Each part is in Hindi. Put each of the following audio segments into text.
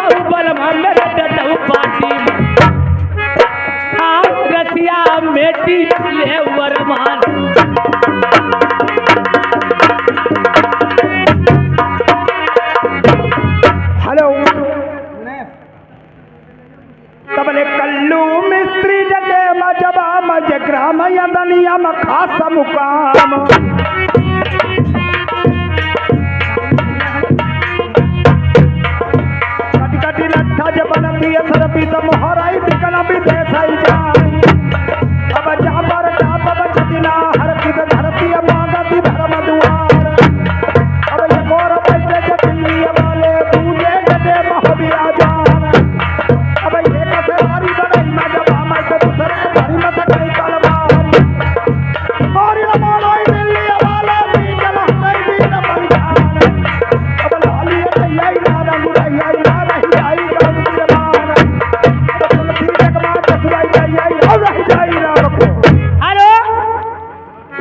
जाऊ बलमा मेरे डटऊ पाटी हाँ रसिया मेटी ले वरमान हेलो तबले कल्लू मिस्त्री जगे मजबा मज ग्राम यदनिया म खास मुकाम कटी कटी लट्ठा जबन दिए सरपी त मोहराई बिकना भी देसाई जाई अब जाबर जाप बचदिना हर किद धरती मागती धर्म दुआर अब ये गोर बैठे के दिल्ली वाले दूजे गदे महबिया जान अब ये कसे हरी बनाई मैं जब मैं तो दूसरे हरी मत कई तलवार मारी न मारोई दिल्ली वाले भी चला नहीं भी न पंजान अब लाली आई ना रंगुराई आई ना रही आई गाँव की मान अब तुलसी जग मार कसुराई आई अब रही जाई ना रखो। हेलो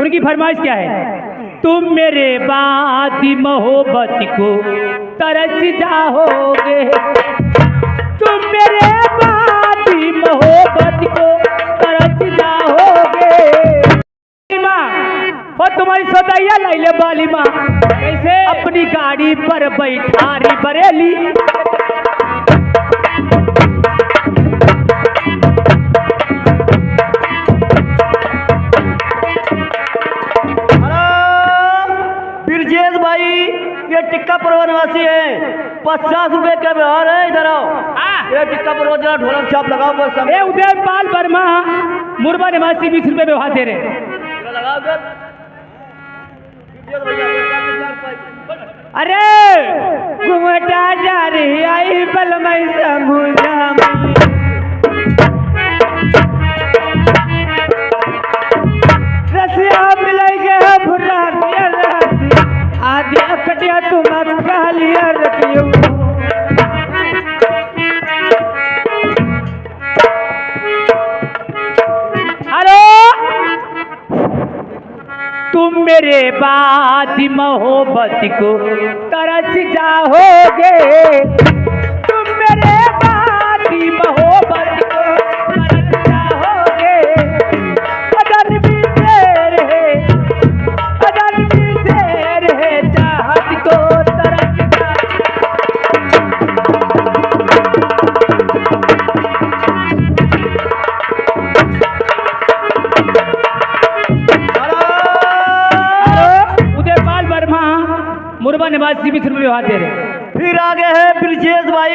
उनकी फरमाइश क्या है तुम मेरे बाती मोहब्बत को तरस जाओगे तुम मेरे बाती मोहब्बत को तरस जाओगे माँ वो तुम्हारी सदैया लाइले बाली माँ कैसे अपनी गाड़ी पर बैठारी बरेली ब्रिजेश भाई ये टिक्का पर्व निवासी है 50 रुपए का व्यवहार है इधर आओ ये टिक्का पर्व जरा ढोलक छाप लगाओ बस ए उदयपाल वर्मा मुरबा निवासी 20 रुपए व्यवहार दे रहे लगाओ इधर ब्रिजेश भैया अरे घुमटा जा रही आई बलमई समूजा रसिया मिलाई के भुरा आदि अकटिया तुम कालिया रखियो हेलो तुम मेरे बाती मोहब्बत को तरस जाओगे तुम मेरे बाती मोहब्बत को तरस जाओगे अदन भी शेर है अदन भी शेर है चाहत को तरस उदयपाल वर्मा मुरबा निवासी 20 रुपये व्यवहार दे रहे फिर आगे है ब्रिजेश भाई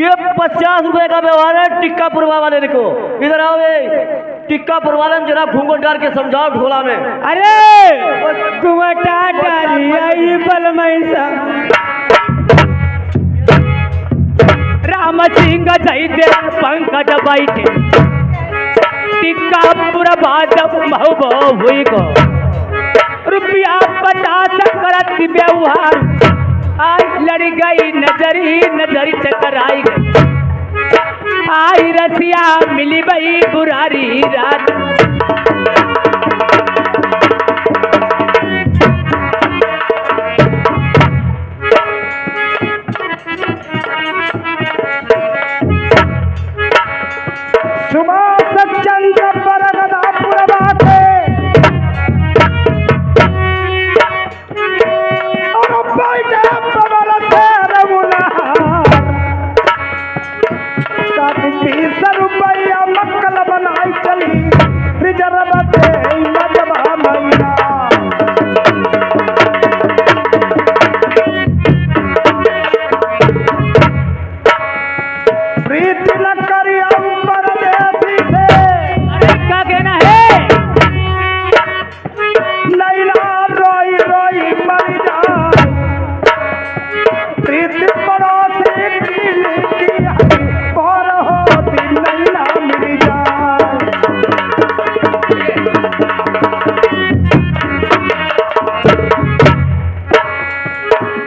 ये 50 रुपए का व्यवहार है टिक्का पुरवा वाले को इधर आओ ये टिक्का पुरवा वाले जरा घूंघट डाल के समझाओ ढोला में अरे घुमटा डाली आई बलमई राम सिंह जय दे पंकज बैठे टिक्का पुरवा जब महबो हुई को रुपया 50 करत व्यवहार आज लड़ गई नजरी टकराई गई आई रसिया मिली बई बुरारी रात सुभाष चंद्र परगदा पुरवाते और बैठे पवन से रमुना 20 रुपया मक्कल बनाई चली रिजर्व दे मजबा मैया प्रीति न करिया परदेसी से अरे क्या कहना है लैला रोई रोई मर जाए प्रीति पड़ोसी की पर होती लैला मिल जाए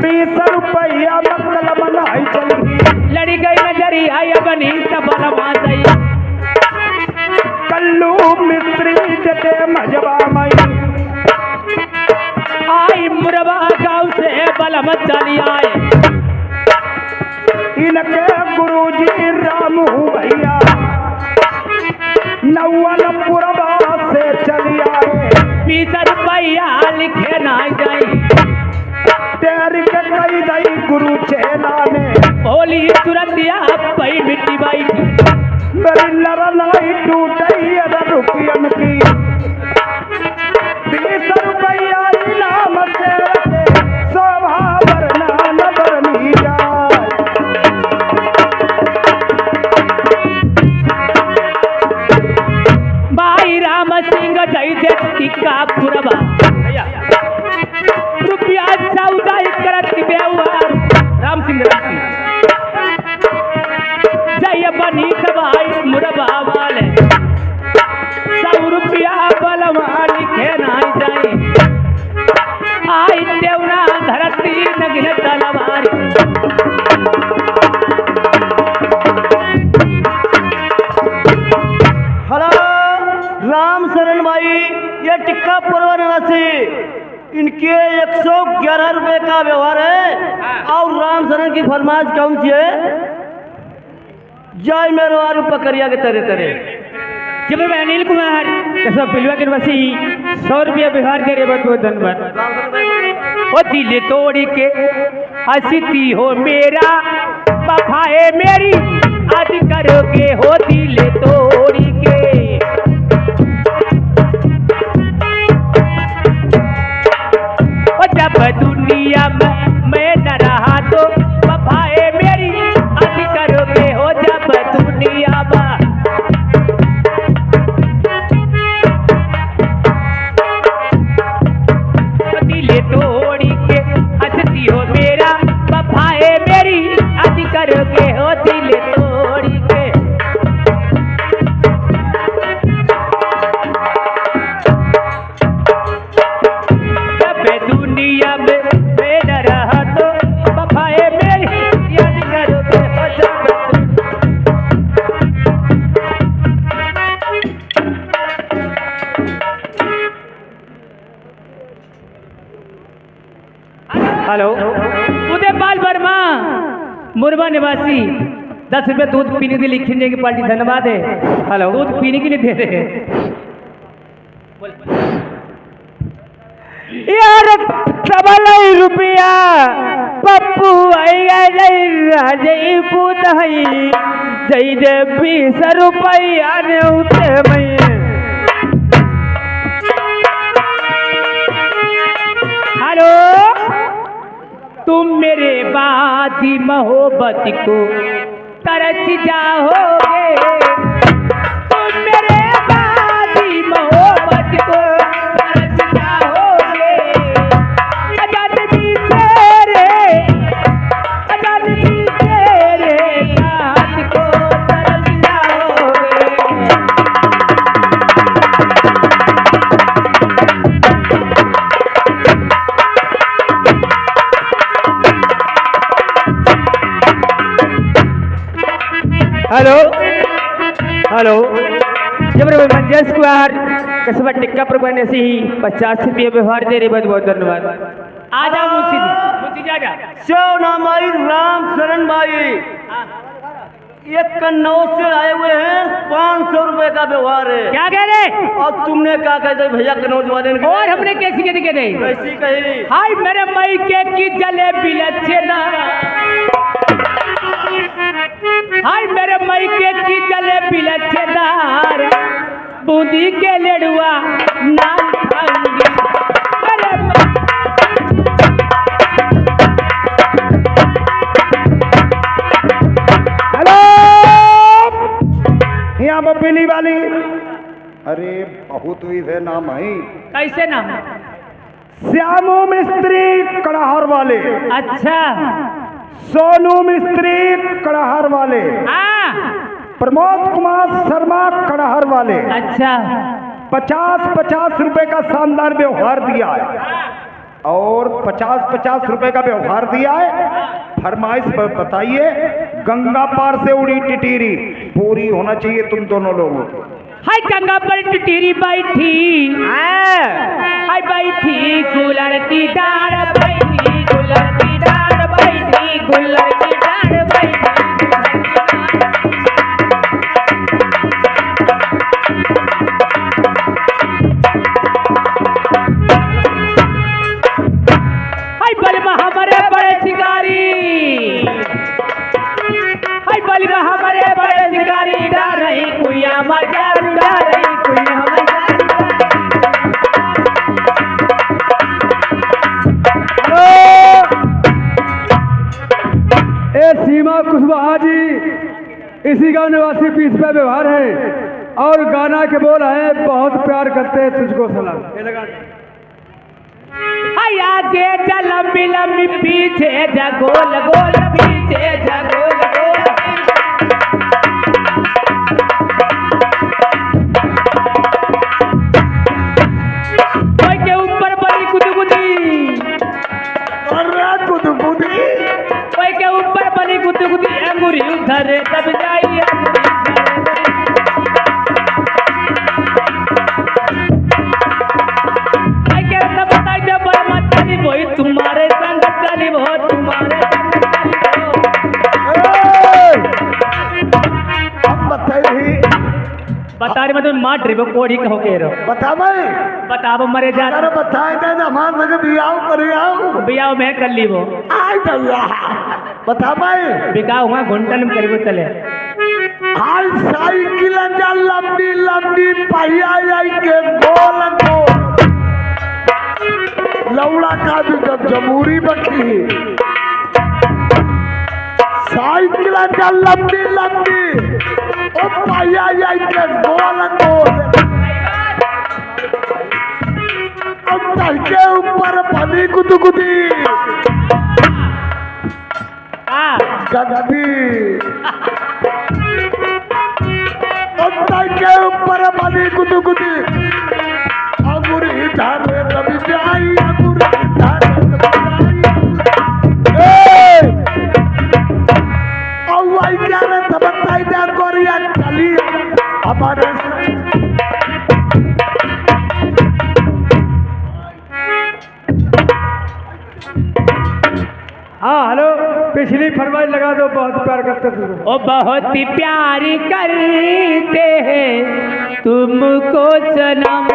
20 रुपया मक्कल बनाई चली लड़ी गई नजरी आई बनी सबल माई कल्लू मिस्त्री जटे मजबा मई आई मुरबा गाँव से बलम चली आए इनके गुरुजी राम हूँ भैया, नौवनपुरवा से चली आए। 20 रुपया लिखे ना जाई, तेर के कई दई गुरु चेला ने, बोली तुरंतिया पई मिट्टी बाई की। मेरी लड़ाई टूटी रुपयन की, 20 रुपया इनाम से शोभा वरना न बरनी जाए। भाई राम सिंह जय दे टिक्का पुरवा, रुपया 14 करत व्यवहार। राम सिंह जय बनी भाई मुरबा वाले, 100 रुपया बलवा लिखे ना जाए, आई देवना धरती नगिन तलवारी। हला राम शरण भाई, ये टिक्का पुरवा निवासी, इनके 111 रुपए का व्यवहार है। और राम शरण की फरमाइश कौन सी है? जय मेरो आरू पकड़िया के तरह तरह। जब मैं अनिल कुमार कसम पिलवा के निवासी 100 रुपया व्यवहार दे रहे, बहुत बहुत धन्यवाद। ओ दिल तोड़ के हंसती हो मेरा, वफाए मेरी आज करोगे हो दिल तोड़ के। ओ जब दुनिया में मैं न रहा तो वफाए मेरी आज करोगे हो, जब दुनिया में तोड़ी के हंसती हो मेरा, वफाए मेरी आज करोगे हो दिल तोड़ी के। जब दुनिया में मैं न रहा तो वफाए मेरी याद करोगे हो, जब हेलो उदय पाल वर्मा मुरबा निवासी 10 रुपये दूध पीने के लिए लिखने की पार्टी, धन्यवाद है। हेलो दूध पीने के लिए दे रहे हैं यार, 1 रुपया पप्पू आई जय पूत हई जय दे 20 रुपया ने उते मई। हेलो तुम मेरे बादी मोहब्बत को तरस जाओगे, तुम मेरे बादी मोहब्बत को तरस जाओगे। आजाद भी तेरे बात को तरस जाओगे। हेलो हेलो जब मंजस कुमार कसबा टिक्का पर बने से ही 50 रुपये व्यवहार दे रहे, बहुत बहुत धन्यवाद। आ जाओ मुंशी जी, मुंशी जी आ जाओ। शिव भाई राम शरण भाई, ये कन्नौज से आए हुए हैं, 500 रुपए का व्यवहार है। क्या कह रहे? और तुमने क्या कहते भैया कन्नौज वाले ने? और हमने कैसी कहते कहते कैसी कही? हाय मेरे मई के की जलेबी लच्छेदा, हाय मेरे मई के की जलेबी लच्छेदार, बूंदी के लेडुआ नाम खाऊंगी। हेलो यहाँ पर पीली वाली, अरे बहुत हुई थे नाम है। कैसे नाम? श्यामू मिस्त्री कड़ाहर वाले। अच्छा। सोनू मिस्त्री कड़ाहर वाले। हाँ। प्रमोद कुमार शर्मा कड़ाहर वाले। अच्छा। 50-50 रुपए का शानदार व्यवहार दिया है और 50-50 रुपए का व्यवहार दिया है। फरमाइश बताइए। गंगा पार से उड़ी टिटीरी पूरी होना चाहिए तुम दोनों लोगों को। हाय गंगा पर टिटीरी बैठी, हाय बैठी गुलरती डार बैठी, गुलरती डार बैठी, गुलरती डार बैठी। मजा लुटा रही कुइया मजा ए सीमा कुशवाहा जी इसी गांव निवासी 20 पे व्यवहार है और गाना के बोल है बहुत प्यार करते हैं तुझको सलाम। आगे जा लंबी लंबी पीछे जा गोल गोल पीछे जा गोल गोल कोई के ऊपर बनी गुदगुदी अरे गुदगुदी कोई के ऊपर बनी गुदगुदी अंगूरी उधर तब जाई तुम्हारे संग चली वो तुम्हारे बता रही मतलब मार ड्रिबो कोड़ी कहो के रो बता भाई बताओ मरे जा अरे बताए दे ना हमारे लगे बियाह करियाओ बियाह में कर ली वो आई भैया बता भाई बिकाओ हुआ घंटन में करीब चले हाल साइकिल जा लंबी लंबी पहिया आई के गोल गोल लौड़ा का भी जब जमूरी बची साइकिल जा लंबी लंबी ओ पहिया आई के गोल गोल अब के ऊपर बनी गुदगुदी गद्दी के ऊपर बनी गुदगुदी अंगूरी धारे तभी जाई अंगूरी धारे औवाई क्या रे तबताई दे गोरिया चली हमारे हाँ हेलो पिछली फरमाइश लगा दो बहुत प्यार करते थे ओ बहुत ही प्यार करते हैं तुमको सनम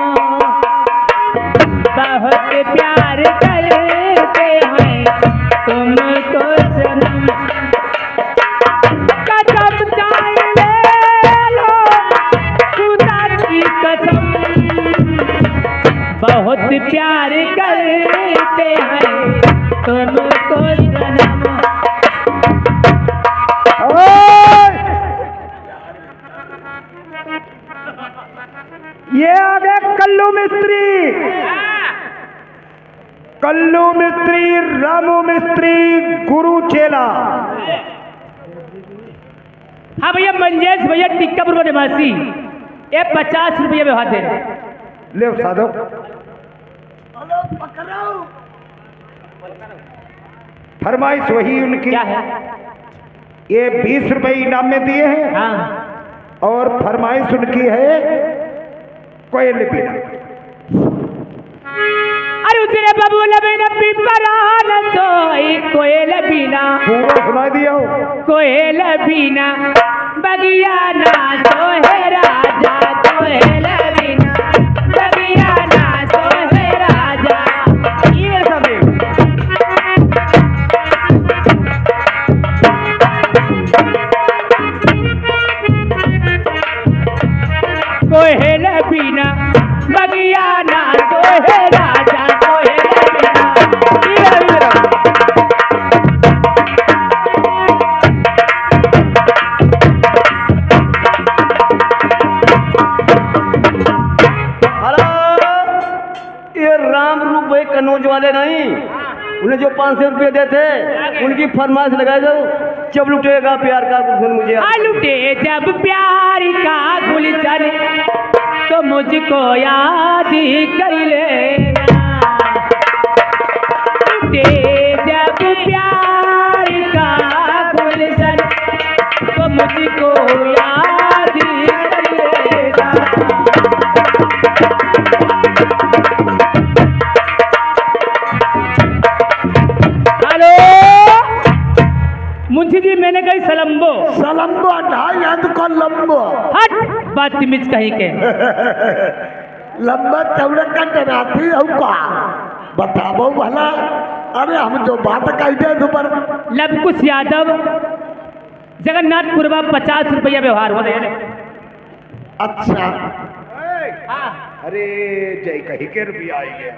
बहुत प्यार करते हैं तुमको सनम कसम चाहे ले लो खुदा की कसम बहुत प्यार करते हैं तुमको सनम ये आ गए कल्लू मिस्त्री रामू मिस्त्री गुरु चेला। हाँ भैया मंजेश भैया टिक्कापुर निवासी ये 50 रुपये व्यवहार दे ले साधो फरमाइश वही उनकी क्या है ये 20 रुपए इनाम में दिए हैं हाँ और फरमाइश उनकी है कोयल पीना। अरे उतरे बाबू लबेना पिपरान सोई कोयल बिना पूरा सुना दिया हो कोयल बिना बगिया ना सोहे राजा कोयल बिना बगिया ना सोहे राजा ये सब कोयल बिना बगिया ना सोहे राजा कोयल बिना ये राम रूप भाई कन्नौज वाले नहीं उन्हें जो 500 रुपये देते उनकी फरमाइश लगा दो जब लुटेगा प्यार का गुलशन मुझे लुटे जब प्यार का गुलशन तो मुझको याद ही कर लेना लुटे जब प्यार का गुलशन तो मुझको याद ही कर लेना हेलो मुंशी जी मैंने कही सलम्बो सलम्बो ढाई हाथ को लंबो हट बदतमीज कहीं के लंबा चौड़े का डराती का बताबो भला। अरे हम जो बात कहते हैं पर लवकुश यादव जगन्नाथपुरवा 50 रुपया व्यवहार हो रहे अच्छा हाँ अरे जय कही के रुपया आई है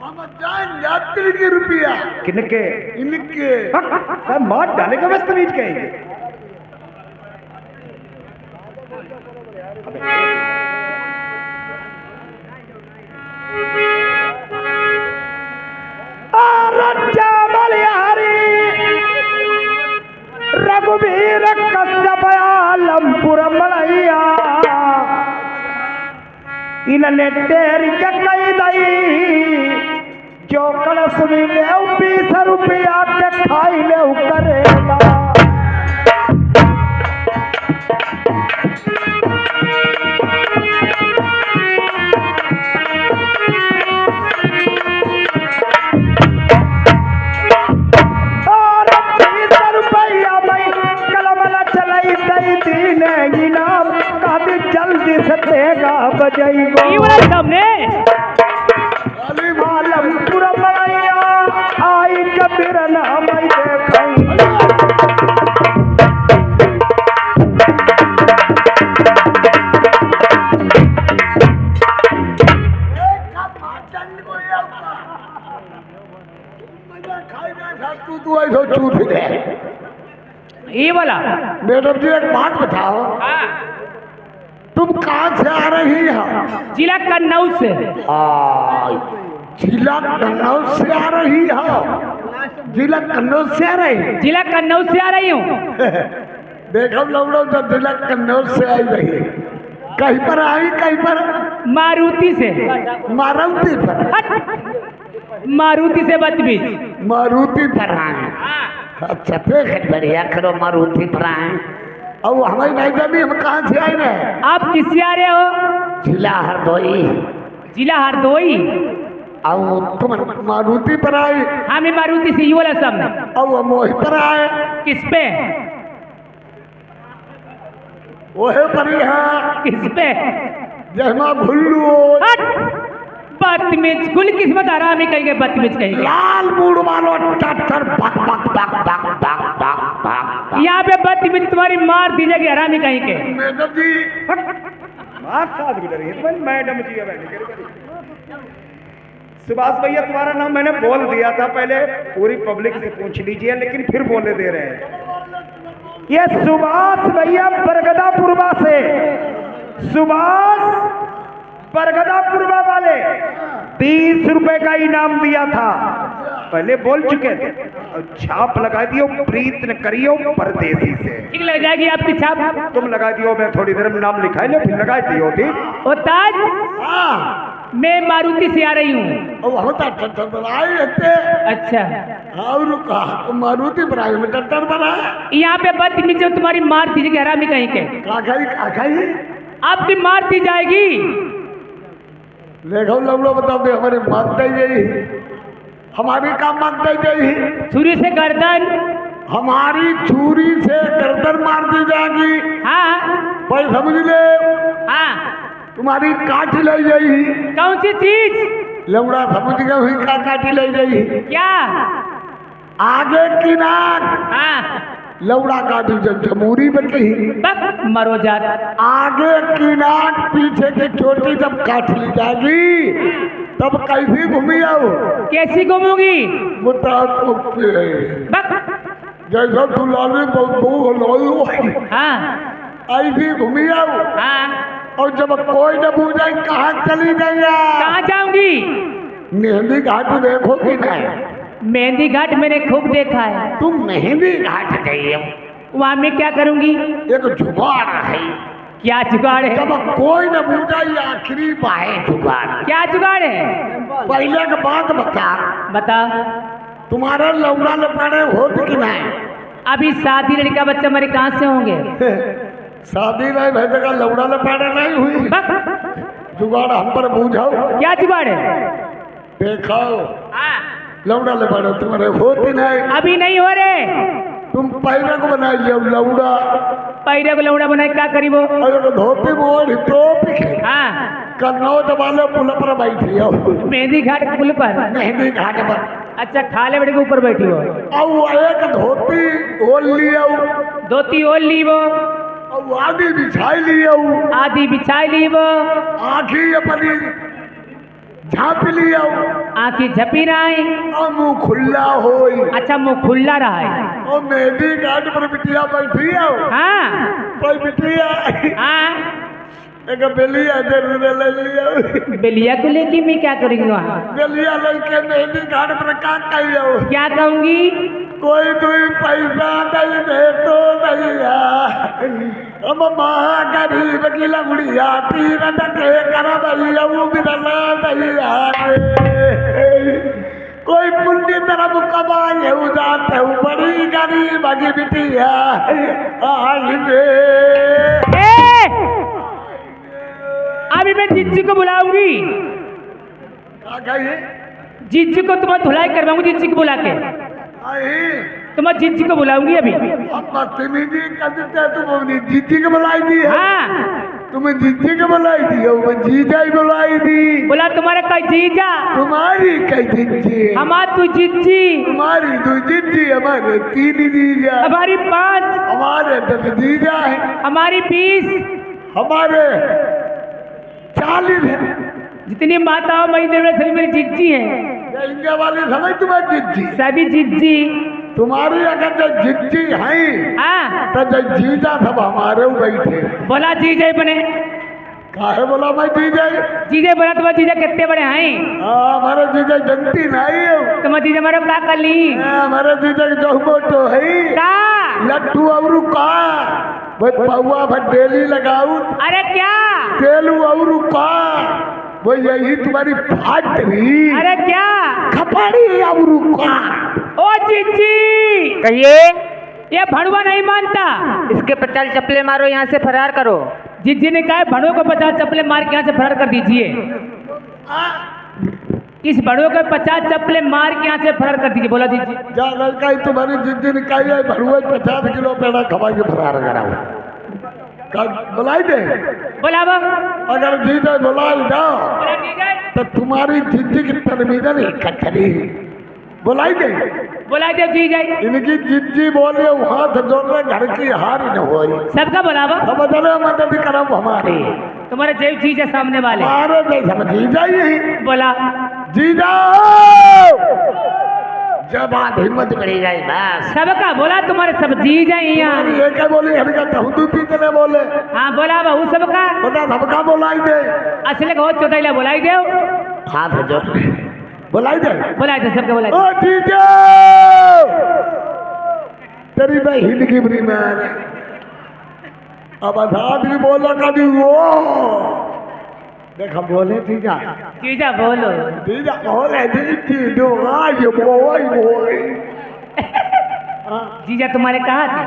हम जान यात्री के रुपया किनके इनके सर मार डाले का बस तमीज कहेंगे रघुवीर कश्यप आलमपुर मलैया इन्हें टेर के कई दई जो कल सुनी ले 20 रुपया के खाई ले करेला जल्दी से देगा बजाइबो सामने आलमपुर मलैया आई कबीर नाम देखई तू ऐसा चूत दे ये वाला मैडम जी एक बात बताओ हाँ तुम कहाँ से आ रही हो जिला कन्नौज से जिला कन्नौज से आ रही हो जिला कन्नौज से आ रही जिला कन्नौज से आ रही हूँ देखो लोग जब जिला कन्नौज से आई रही कहीं पर आई कहीं पर मारुति से मारुति पर मारुति से बदतमीज मारुति पर आए अच्छा देख बढ़िया करो मारुति पर आए और हमें नहीं जानी हम कहाँ से आए रहे आप किससे आ रहे हो जिला हरदोई जिला हरदोई और तुम मारुति पर आए हाँ मैं मारुति से ये वाला सामने और हम वही पर आए किस पे वही पर है किस पे जहमा भुल्लू बदतमीज कुल किस्मत आराम ही कहेंगे बदतमीज कहेंगे लाल मूड वालों टट्टर बक बक बक बक बक बक बक यहाँ पे बदतमीज तुम्हारी मार दी जाएगी आराम ही कहेंगे मैडम जी मार साथ गुजर रही है मैडम जी सुभाष भैया तुम्हारा नाम मैंने बोल दिया था पहले पूरी पब्लिक से पूछ लीजिए लेकिन फिर बोलने दे रहे हैं ये सुभाष भैया बरगदापुरवा से सुभाष बरगदापुरवा वाले 30 रुपए का इनाम दिया था पहले बोल चुके थे और छाप लगा दियो प्रीत न करियो परदेसी से ठीक लग जाएगी आपकी छाप तुम लगा दियो मैं थोड़ी देर में नाम लिखा लो फिर लगा दियो ठीक और ताज हाँ मैं मारुति से आ रही हूँ और होता टट्टर पर आए रहते अच्छा और कहा मारुति पर आए में टट्टर पर आए यहाँ पे बदतमीज जो तुम्हारी मार दी जाएगी आराम ही कहेंगे खाई आपकी मार दी जाएगी देखो लोग बताओ दे हमारी मांगते यही हमारी काम मांगते यही छुरी से गर्दन हमारी छुरी से गर्दन मार दी जाएगी हाँ पर समझ ले हाँ तुम्हारी काट ले जाएगी कौन सी चीज लौड़ा समझ गए हुई का काटी ले जाएगी क्या आगे की नाक हाँ लौड़ा काटी जब जमूरी में कही बक मरो जात आगे की नाक पीछे की चोटी जब काट ली जाएगी तब कैसी घूमी आओ कैसी घूमूंगी बक जैसा तू लाली बहुत हाँ ऐसी घूमी आओ हाँ और जब कोई न पूछे कहाँ चली जाइए कहाँ जाऊंगी मेहंदी घाट देखो कि नहीं मेहंदी घाट मैंने खूब देखा है तुम मेहंदी घाट गई हो वहाँ मैं क्या करूंगी एक जुगाड़ है क्या जुगाड़ है जब कोई न पूछा ये आखिरी बाहे जुगाड़ क्या जुगाड़ है पहले के बात बता बता तुम्हारा लौड़ा लपाड़े होते कि नहीं अभी शादी लड़का बच्चा मेरे कहाँ से होंगे शादी नहीं भैया का लौड़ा लपाड़े नहीं हुई बक जुगाड़ हम पर बूझाओ क्या जुगाड़ है देखाओ हाँ, लौड़ा लपाड़े तुम्हारे होते नहीं अभी नहीं हो रहे तुम पहले को बनाई लियो लौड़ा पैरे को लौड़ा बनाए क्या करीबो और एक धोती मोड़ टोपी हाँ कन्नौज वाले पुल पर बैठी हो मेहंदी घाट पुल पर मेहंदी घाट पर अच्छा खाले बड़े के ऊपर बैठी हो और एक धोती ओढ़ लियो धोती ओढ़ ली वो और आदि बिछाई लियो आदि बिछाई ली वो आँखी अपनी झाँप लियो आँखी झपी रही और मुँह खुला होई अच्छा मुंह खुला रहा है और मेहंदी घाट पर बिटिया बैठी हो हाँ कोई बिटिया हाँ एक बेलिया जरूर ले लियो बेलिया को लेके मैं क्या करूँगी वहाँ बेलिया लेके मेहंदी घाट पर का कहियो क्या कहूँगी कोई दुई पैसा नहीं दे तो नहीं हम महागरीब की लंगड़िया तीर के कर भैया बिरला नहीं कोई पुण्य तरफ कमाए जाते हो बड़ी गरीब की बिटिया आई रे अभी मैं जिज्जी को बुलाऊंगी क्या कहिए जिज्जी को तुम्हें धुलाई करवाऊंगी जिज्जी को बुला के आई तुम्हें जिज्जी को बुलाऊंगी अभी हम बदतमीजी कर देते हैं तुम जीजी को बुलाई दी है हाँ तुम्हें जीजी को बुलाई दी है वो जीजा ही बुलाई दी बोला तुम्हारा कई जीजा तुम्हारी कई जीजी हमार तू जिज्जी तुम्हारी दो जीजी हमारे 3 जीजा हमारी 5 हमारे 10 जीजा है हमारी 20 हमारे 40 है जितनी माताओं महीने में सभी मेरी जिज्जी है ये इंडिया वाली समझ तुम्हारी जीजी सभी जिज्जी तुम्हारी अगर जो जीजी है हाँ तो जो जीजा सब हमारे बैठे बोला जीजे बने काहे बोला मैं जीजा जीजे बोला तुम्हारे जीजा कितने बड़े हैं हमारे जीजा जनती नहीं है तुम्हारे जीजा हमारा क्या कर ली हमारे जीजा के जो मोटो है का लट्टू और का भाई पौआ भर डेली लगाऊ अरे क्या तेलू और का वो यही तुम्हारी फैक्ट्री अरे क्या खपड़ी और का ओ जिज्जी कहिए ये भड़ुआ नहीं मानता इसके 50 चप्पले मारो यहाँ से फरार करो। जिज्जी ने कहा भड़ुआ को 50 चप्पले मार के यहाँ से फरार कर दीजिए इस भड़ुआ को 50 चप्पले मार के यहाँ से फरार कर दीजिए बोला जिज्जी जा लड़का ही तुम्हारी जिद्दी ने कही है भरुआ 50 किलो पेड़ा खवा के फरार कराओ बुलाई दे बोला वो अगर जीजा बुलाई दो बोला जीजे तो तुम्हारी जिद्दी की तरमीदन इकट्ठी बुलाई दे बोला दे जीजे इनकी जिद्दी बोले हाथ जोड़ रहे घर की हार न हो सबका बोला वो समझ रहे मदद करो हमारी तुम्हारे जेब जीजे सामने वाले हमारे देश में जीजा ही बोला जीजा जब बात हिम्मत करी जाए बस सबका बोला तुम्हारे सब जीजे यहाँ ये क्या बोली हम क्या कहूँ तीसरे बोले हाँ बोला बहू सबका बता सबका बुलाई दे असले को चौथाईला बुलाई दे हाथ जोड़ बुलाई दे सबके बुलाई ओ जीजा तेरी बहन की बड़ी मैंने अब आजाद भी बोला कभी वो देखा बोले जीजा जीजा बोलो जीजा बोले जी दो आज बोई जीजा तुम्हारे कहा थे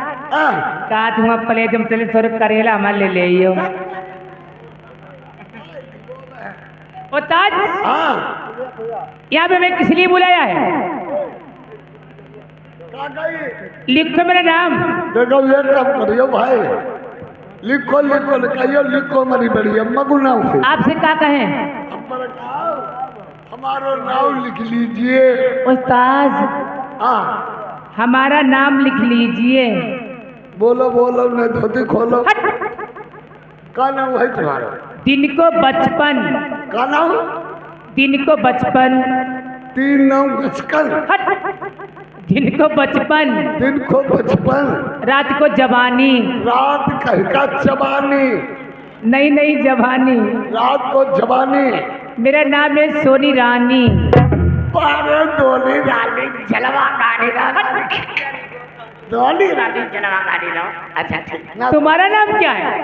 कहा तुम अब पले जम चले स्वरूप करेला हमारे ले लियो ओ ताज यहाँ पे मैं किस लिए बुलाया है लिखो मेरा नाम देखो ये काम करियो भाई लिखो लिखो लिखाइयो लिखो मेरी बड़ी अम्मा को नाम है आपसे क्या कहें हमारा नाम लिख लीजिए उस्ताद हाँ हमारा नाम लिख लीजिए बोलो बोलो नहीं धोती खोलो का नाम है तुम्हारा दिन को बचपन का नाम दिन को बचपन 3 नाम गचकन दिन को बचपन दिन को बचपन रात को जवानी रात कहका जवानी नई नई जवानी रात को जवानी मेरा नाम है सोनी रानी अरे दोली रानी जलवा गाड़ी दोली रानी जलवा गाड़ी लो अच्छा ठीक तुम्हारा नाम क्या है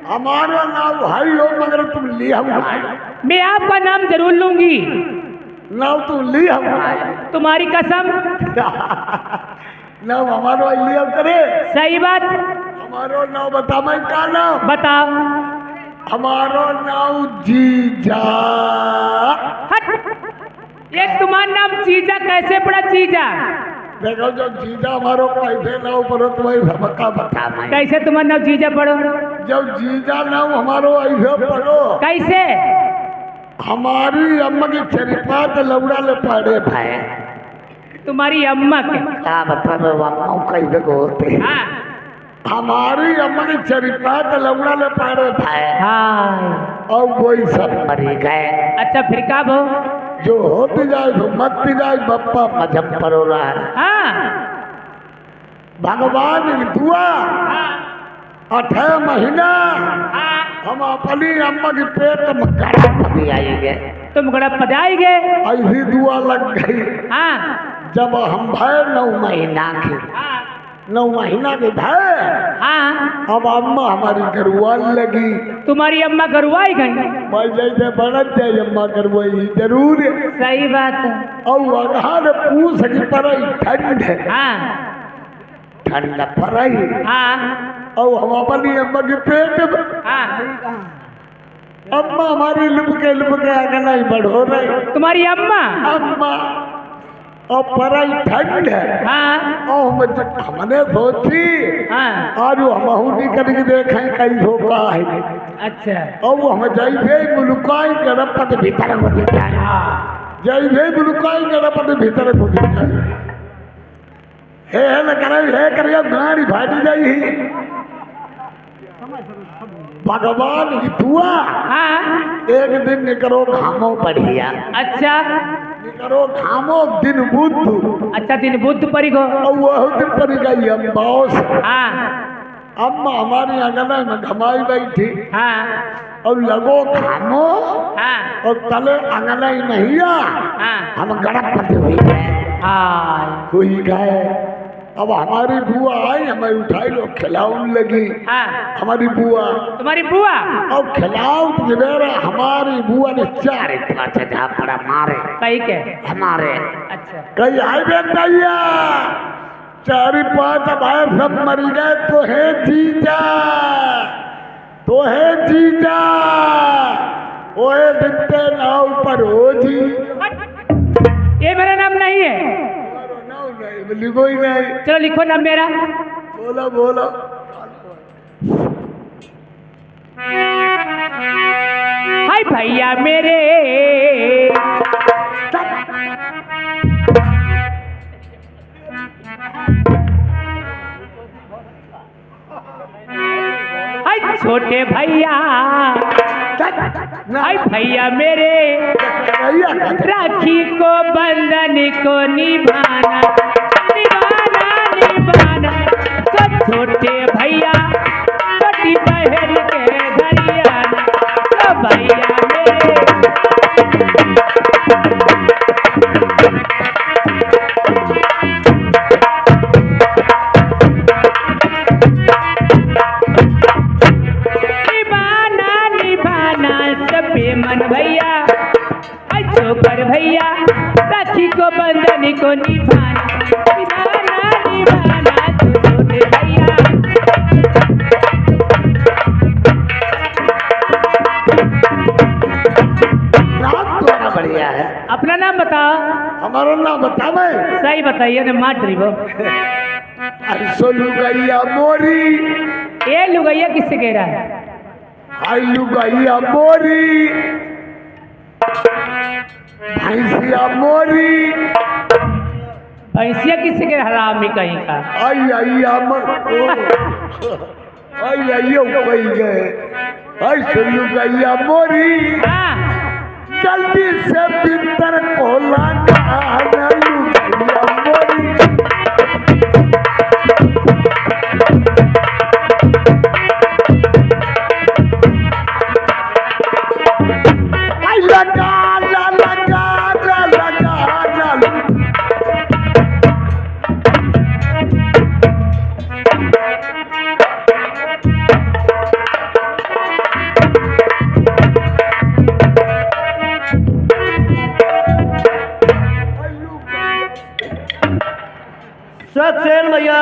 हमारा नाम भाई हो मगर तुम ली हम मैं आपका नाम जरूर लूंगी नाम तुम ली हम तुम्हारी कसम नाम हमारा लिया करे सही बात हमारा नाम बता मैं का नाम बताओ हमारा नाम जीजा ये तुम्हारा नाम जीजा कैसे पड़ा जीजा देखो जो जीजा हमारो कैसे नाम पड़ो तुम्हारी सबका बता मैं कैसे तुम्हारा नाम जीजा पड़ो जब जीजा नाम हमारो ऐसे पढ़ो कैसे हमारी अम्मा की चरिपात लौड़ा ले पड़े भाई तुम्हारी अम्मा के क्या बता दो अम्मा कैसे होते हाँ हमारी अम्मा की चरिपा तो लौड़ा ले पाड़े था हाँ। और वही सब मरी गए। अच्छा फिर का भो? जो होती जाए तो मरती जाए बप्पा मजम परो रहा है। हाँ। भगवान की दुआ 8 महीना हम अपनी अम्मा की पेट में गड़ा पड़ी आएंगे। तुम गड़ा पधाई गए? ऐसी दुआ लग गई। हाँ। जब हम भय 9 महीना के 9 महीना के भय हाँ। अब अम्मा हमारी गरुआ लगी। तुम्हारी अम्मा गरुआई गई? मैं जैसे बढ़त जाए अम्मा गरुआई जरूर है। सही बात है। और अगहार पूछ की पर ठंड है। हाँ। ठंड पर ही हाँ। और हम अपनी अम्मा के पेट में हाँ। अम्मा हमारी लुपके आगे नहीं बढ़ो रही। तुम्हारी अम्मा? अम्मा और पराई ठंड है। हाँ। और हमने सोची हाँ। आज हम निकल के देखें कहीं धोखा है। अच्छा। और हम जैसे मुलुकाई गणपत भीतर घुस जाए। जैसे मुलुकाई गणपत भीतर घुस जाए हे न करे गाड़ी भाटी जाई। भगवान की दुआ। हाँ। एक दिन निकलो घामो बढ़िया। अच्छा। निकलो घामो दिन बुध। अच्छा दिन बुध परी गो? और वह दिन पर गई अम्बाओस। हाँ। अम्मा हमारी अंगना में घमाई बैठी। हाँ। और लगो घामो। हाँ। और तले अंगना ही नहीं हाँ। हम गणपति हुई गए। हाँ। हुई गए। अब हमारी बुआ आई हमें उठाई लो खिलाऊन लगी। हाँ। हमारी बुआ तुम्हारी बुआ? और खिलाऊ मेरा हमारी बुआ ने 4 जहाँ पड़ा मारे कही के? हमारे। अच्छा। कहीं आई भैया 4-5 भाई सब मर गए तो है जीजा ओए बिकते नाव पर हो जी। ये मेरा नाम नहीं है। लिखो ही नहीं। चलो लिखो नाम मेरा। बोलो हाय भैया मेरे। हाय छोटे भैया। हाय भैया मेरे। राखी को बंधन को निभाना सब छोटे भैया छोटी बहन के धरियाना। तो भैया मेरे। निभाना सब बेमन भैया। छोकर भैया राखी को बंधन को निभाना तो छोटे भैया। नाम तुम्हारा बढ़िया है। अपना नाम बताओ। हमारा नाम बता मैं। सही बताइए ना मार वो। ऐसो लुगैया मोरी। ये लुगैया किससे कह रहा है? आई लुगैया मोरी भैंसिया मोरी। भैंसिया किससे कह हरामी कहीं का? आई अमर आई कही गए। ऐसो लुगैया मोरी हाँ। जल्दी से भीतर कोला लुगैया मोरी। सत्यसेन भैया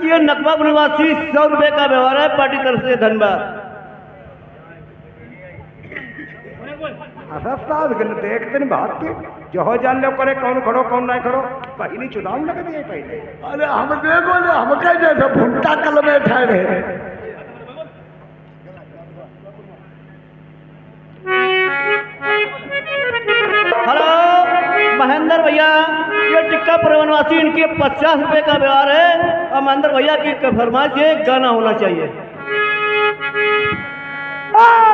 ये नकबा निवासी 100 रुपए का व्यवहार है। पार्टी तरफ से धन्यवाद। देखते नहीं बात के जो जान लो करे कौन खड़ो कौन नहीं खड़ो कहीं नहीं चुनाव लग दिए पहले। अरे हम देखो ना हम कह जैसे भुट्टा कल में ठहरे। हेलो महेंद्र भैया ये टिक्का प्रवनवासी इनके 50 रुपए का व्यवहार है। अब अंदर भैया की फरमाइश है, गाना होना चाहिए।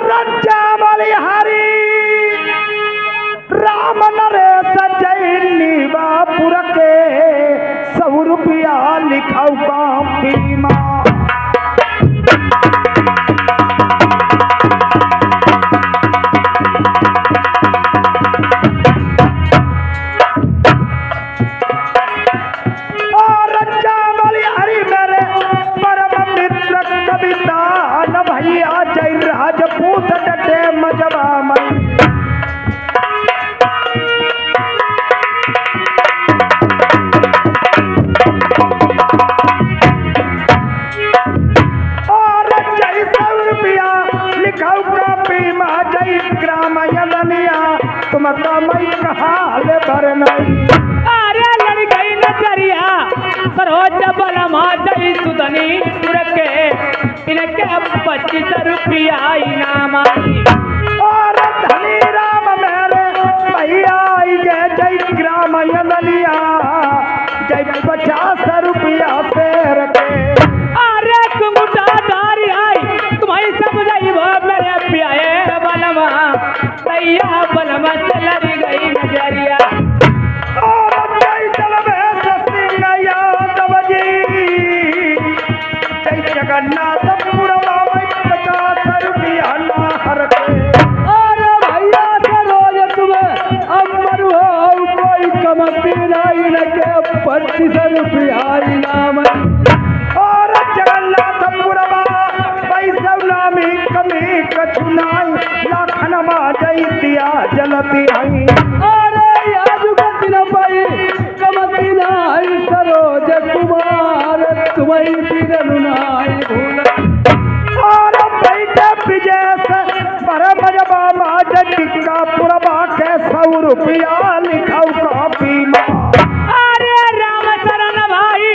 रंजा बलिहारी राम नरेश जैनी बापुर के 100 रुपया लिखाऊ कॉपी माँ। राजपूत डटे मजबा मई और जय 100 रुपया लिखाऊ कॉपी में जय ग्राम यदनिया तुम कमई कहाल भर नहीं। अरे लड़ गई नजरिया सरोज बलमा जई सुदनी के इनके 25 रुपया इनाम आई। और धनी राम मेरे भैया ये जय ग्राम यदनिया जय 50 रुपया से रखे। अरे कुंगुटा डारी आई तुम्हारी समझाई वो मेरे प्यारे बलमा तैया बलमा से लड़ी गई नजरिया। और जय चलवे सिंह यादव जी जय जगन्नाथ पुरवा में 50 रुपया नाहर के। अरे भैया सरोज तुम्हें अमर हो कोई कमती नहीं लगे 25 रुपया इनाम। और जगन्नाथ पुरवा पैसा नामी कमी कछुनाई लाखन मा जय दिया जलती आई। अरे याद कति न पाई कमती नहीं सरोज कुमार तुम्हारी बिरनु नाई भूल। और बैठे विजय से परम जबा टिक्का पुरवा के 100 रुपया लिखाऊ कॉपी माँ। अरे राम शरण भाई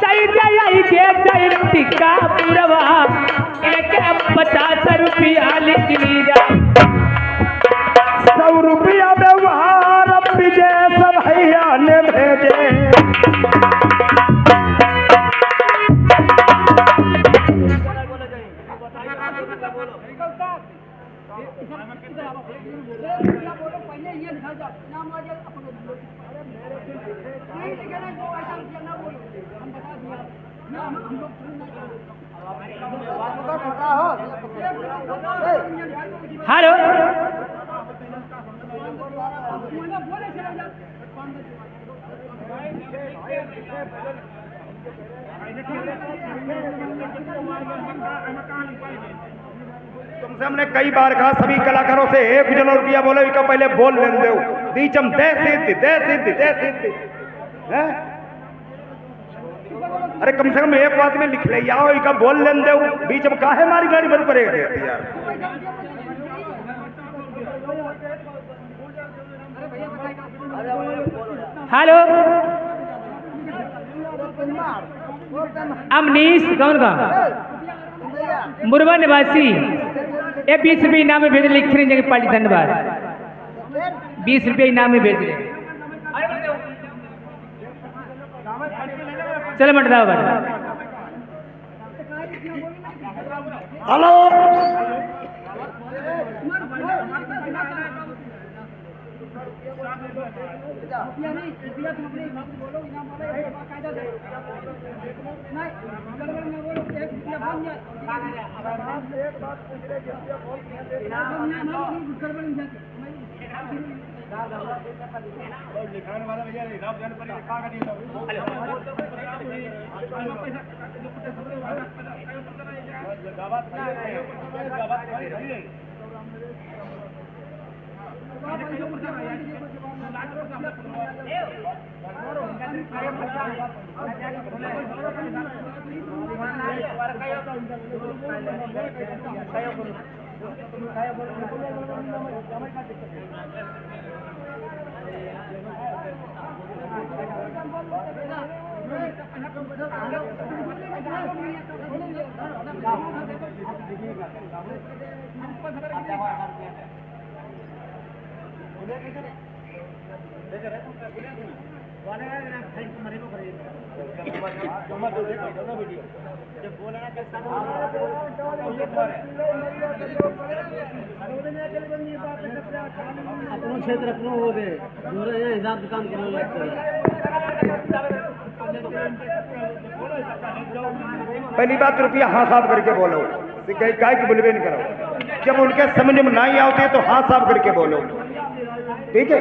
जय जय के जय टिक्का पुरवा इनके 50 रुपया लिख लीजा। 100 रुपया व्यवहार विजय सब भैया ने भेजे। हेलो तुमसे हमने कई बार कहा सभी कलाकारों से 1 जन रुपया बोलो इका पहले बोल लेन दो बीचम दे सिद्धि हैं? अरे कम से कम एक बात में लिख ले आओ इका बोल लेन दो बीच में काहे मारी गाड़ी भर करे यार। हेलो अमनीश कौन का मुरबा निवासी ये 20 रुपये इनाम में भेज लिख रहे जगह पार्टी धन्यवाद 20 रुपये इनाम में भेज रहे। चलो मंडराव हेलो अपनो क्षेत्र अपनो हो गए दूसरे हिसाब से काम करने लगते हैं। पहली बात रुपया हाँ साफ करके बोलो, काय की बुलवे नहीं करो। जब उनके समझ में नहीं आते तो हाँ साफ करके बोलो, ठीक है।